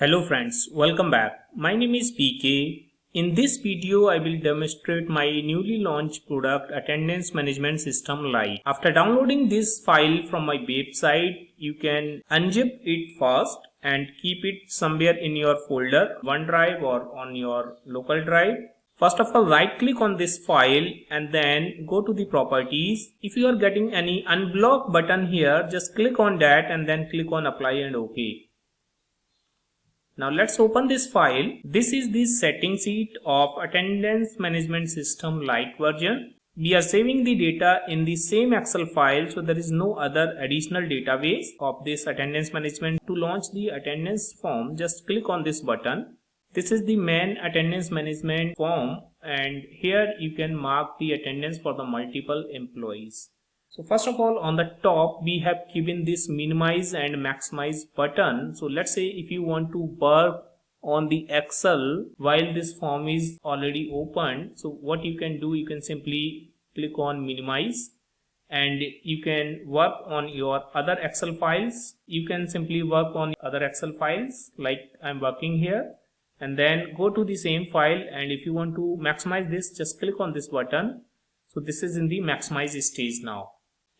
Hello friends, welcome back. My name is PK. In this video, I will demonstrate my newly launched product attendance management system Lite. After downloading this file from my website, you can unzip it first and keep it somewhere in your folder, OneDrive or on your local drive. First of all, right click on this file and then go to the properties. If you are getting any unblock button here, just click on that and then click on apply and OK. Now let's open this file. This is the setting sheet of attendance management system Lite version. We are saving the data in the same Excel file, so there is no other additional database of this attendance management. To launch the attendance form, just click on this button. This is the main attendance management form, and here you can mark the attendance for the multiple employees. So first of all, on the top we have given this minimize and maximize button. So let's say if you want to work on the Excel while this form is already opened, so what you can do, you can simply click on minimize and you can work on your other Excel files. You can simply work on other Excel files like I'm working here, and then go to the same file, and if you want to maximize this, just click on this button. So this is in the maximize stage now.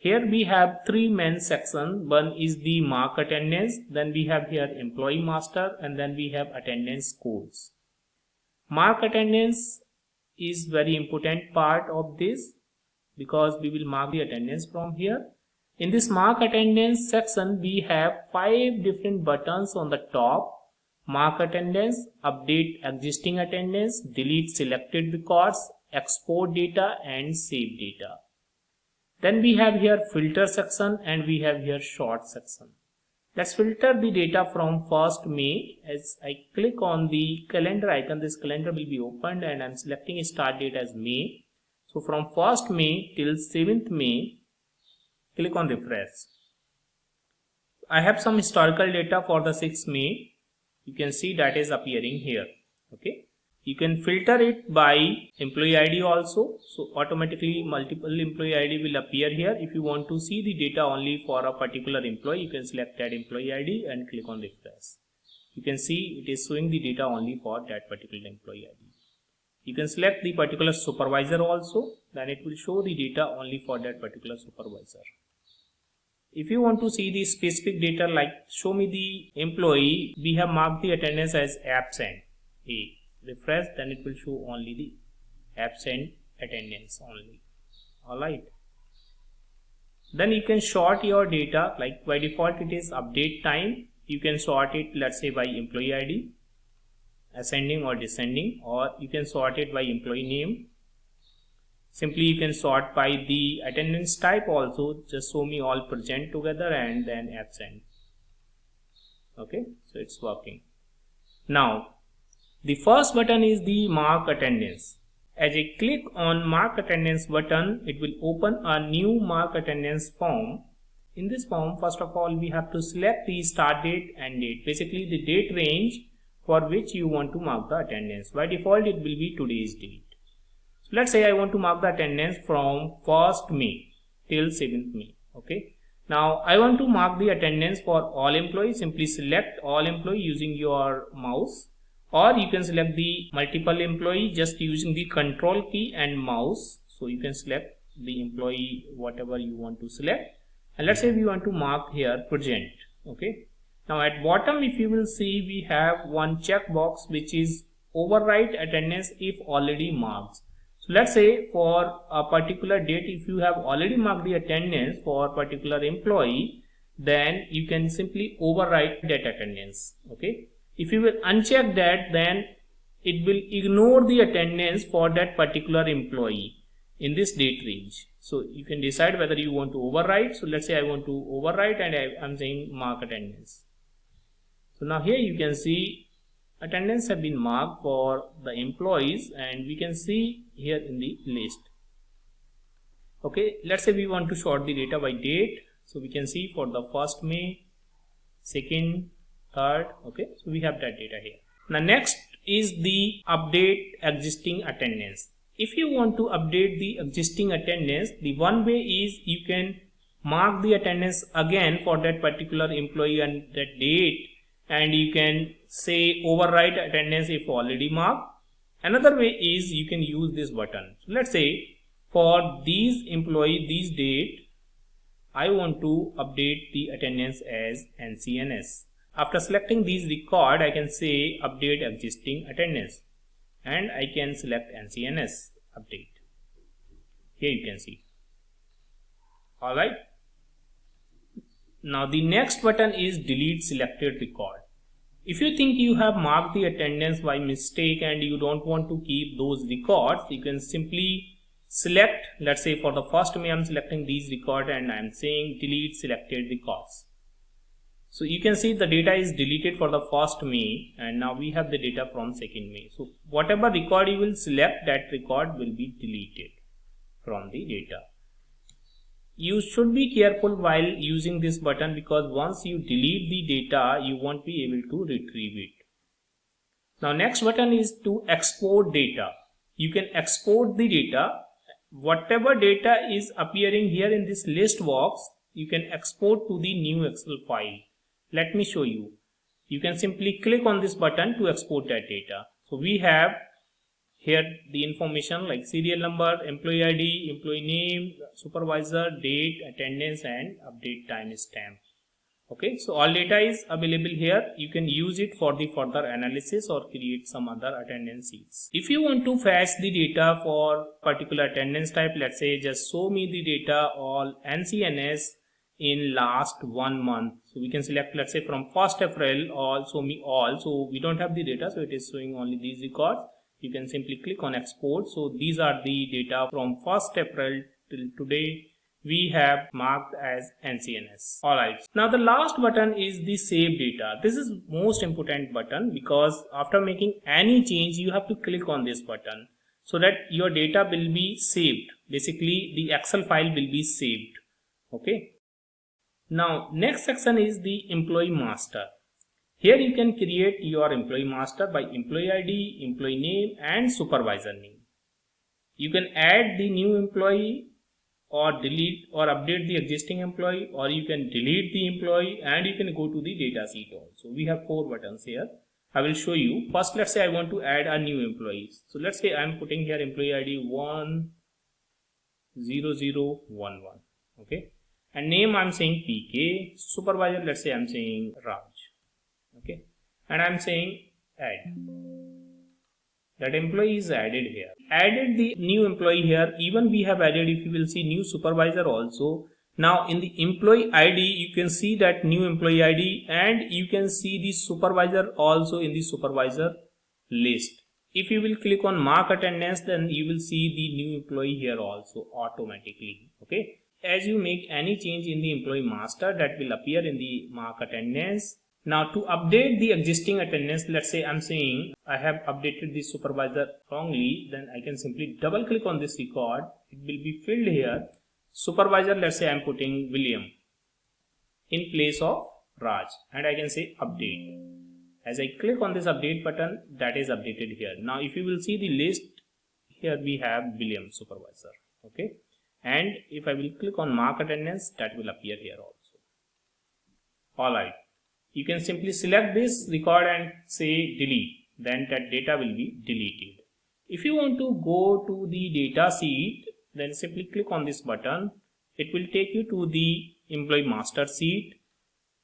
Here we have three main sections. One is the mark attendance, then we have here employee master, and then we have attendance codes. Mark attendance is very important part of this because we will mark the attendance from here. In this mark attendance section, we have 5 different buttons on the top. Mark attendance, update existing attendance, delete selected records, export data and save data. Then we have here filter section and we have here sort section. Let's filter the data from 1st May. As I click on the calendar icon, this calendar will be opened and I'm selecting a start date as May. So from 1st May till 7th May, click on refresh. I have some historical data for the 6th May. You can see that is appearing here. Okay. You can filter it by employee ID also. So automatically multiple employee ID will appear here. If you want to see the data only for a particular employee, you can select that employee ID and click on refresh. You can see it is showing the data only for that particular employee ID. You can select the particular supervisor also, then it will show the data only for that particular supervisor. If you want to see the specific data like show me the employee, we have marked the attendance as absent. Refresh, then it will show only the absent attendance only. Alright. Then you can sort your data, like by default it is update time. You can sort it, let's say by employee ID, ascending or descending, or you can sort it by employee name. Simply you can sort by the attendance type also, just show me all present together and then absent. Okay, so it's working. Now the first button is the mark attendance. As I click on mark attendance button, it will open a new mark attendance form. In this form, first of all, we have to select the start date and date, basically the date range for which you want to mark the attendance. By default, it will be today's date. So let's say I want to mark the attendance from 1st May till 7th May. Okay. Now I want to mark the attendance for all employees. Simply select all employees using your mouse. Or you can select the multiple employee just using the control key and mouse. So you can select the employee whatever you want to select. And let's say we want to mark here present. Okay. Now at bottom if you will see we have one checkbox which is overwrite attendance if already marked. So let's say for a particular date if you have already marked the attendance for a particular employee, then you can simply overwrite that attendance. Okay. If you will uncheck that, then it will ignore the attendance for that particular employee in this date range. So you can decide whether you want to overwrite. So let's say I want to overwrite and I'm saying mark attendance. So now here you can see attendance have been marked for the employees and we can see here in the list. Okay, let's say we want to sort the data by date. So we can see for the 1st May, 2nd, 3rd. Okay, so we have that data here. Now next is the update existing attendance. If you want to update the existing attendance, the one way is you can mark the attendance again for that particular employee and that date, and you can say overwrite attendance if already marked. Another way is you can use this button. So let's say for these employee, these date, I want to update the attendance as NCNS. After selecting these record, I can say update existing attendance and I can select NCNS update. Here you can see. Alright. Now the next button is delete selected record. If you think you have marked the attendance by mistake and you don't want to keep those records, you can simply select, let's say for the first May I'm selecting these records and I'm saying delete selected records. So you can see the data is deleted for the first May and now we have the data from 2nd May. So whatever record you will select, that record will be deleted from the data. You should be careful while using this button because once you delete the data, you won't be able to retrieve it. Now next button is to export data. You can export the data. Whatever data is appearing here in this list box, you can export to the new Excel file. Let me show you. You can simply click on this button to export that data. So we have here the information like serial number, employee ID, employee name, supervisor, date, attendance and update time stamp. Okay, so all data is available here. You can use it for the further analysis or create some other attendance sheets. If you want to fetch the data for particular attendance type, let's say just show me the data all NCNS in last 1 month. So we can select, let's say from 1st April all, show me all. So we don't have the data, so it is showing only these records. You can simply click on export. So these are the data from 1st April till today we have marked as NCNS. Alright. Now the last button is the save data. This is most important button because after making any change you have to click on this button so that your data will be saved. Basically the Excel file will be saved. Okay. Now next section is the employee master. Here you can create your employee master by employee ID, employee name and supervisor name. You can add the new employee or delete or update the existing employee, or you can delete the employee and you can go to the data sheet also. We have 4 buttons here. I will show you. First, let's say I want to add a new employee. So let's say I'm putting here employee ID 10011. Okay. And name I'm saying PK. Supervisor, let's say I'm saying Raj. Okay, and I'm saying add. That employee is added here. Added the new employee here. Even we have added, if you will see, new supervisor also. Now in the employee ID you can see that new employee ID and you can see the supervisor also in the supervisor list. If you will click on mark attendance, then you will see the new employee here also automatically. Okay, as you make any change in the employee master, that will appear in the mark attendance. Now to update the existing attendance, let's say I'm saying I have updated the supervisor wrongly, then I can simply double click on this record. It will be filled here. Supervisor, let's say I'm putting William in place of Raj and I can say update. As I click on this update button, that is updated here. Now if you will see the list, here we have William supervisor. Okay, and if I will click on mark attendance, that will appear here also. Alright. You can simply select this record and say delete, then that data will be deleted. If you want to go to the data sheet, then simply click on this button. It will take you to the employee master sheet.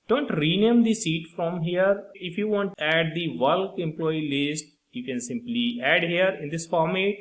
Don't rename the sheet from here. If you want to add the bulk employee list, you can simply add here in this format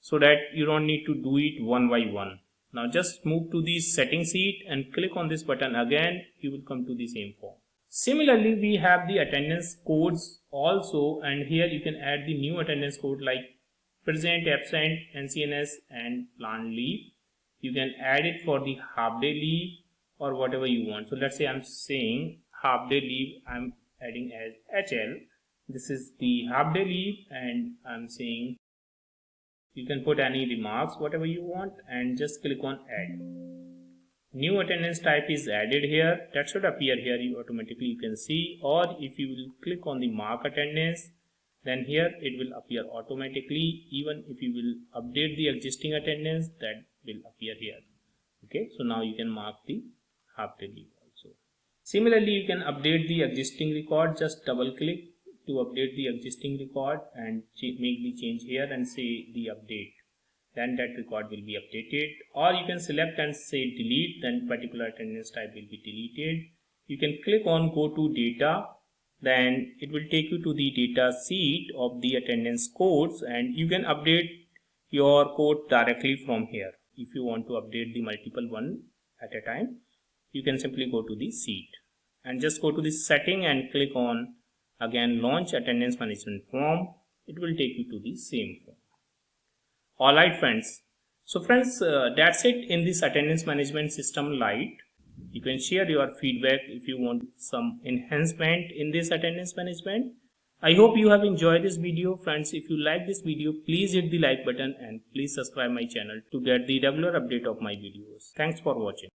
so that you don't need to do it one by one. Now just move to the settings sheet and click on this button again. You will come to the same form. Similarly, we have the attendance codes also, and here you can add the new attendance code like present, absent, NCNS and planned leave. You can add it for the half day leave or whatever you want. So let's say I'm saying half day leave, I'm adding as HL. This is the half day leave and I'm saying you can put any remarks, whatever you want, and just click on add. New attendance type is added here. That should appear here automatically, you can see, or if you will click on the mark attendance, then here it will appear automatically. Even if you will update the existing attendance, that will appear here. Okay, so now you can mark the half day leave also. Similarly, you can update the existing record. Just double click to update the existing record and make the change here and say the update. Then that record will be updated, or you can select and say delete, then particular attendance type will be deleted. You can click on go to data, then it will take you to the data sheet of the attendance codes, and you can update your code directly from here. If you want to update the multiple one at a time, you can simply go to the sheet and just go to this setting and click on again launch attendance management form. It will take you to the same form. Alright friends, so friends, that's it in this attendance management system Lite. You can share your feedback if you want some enhancement in this attendance management. I hope you have enjoyed this video. Friends, if you like this video, please hit the like button and please subscribe my channel to get the regular update of my videos. Thanks for watching.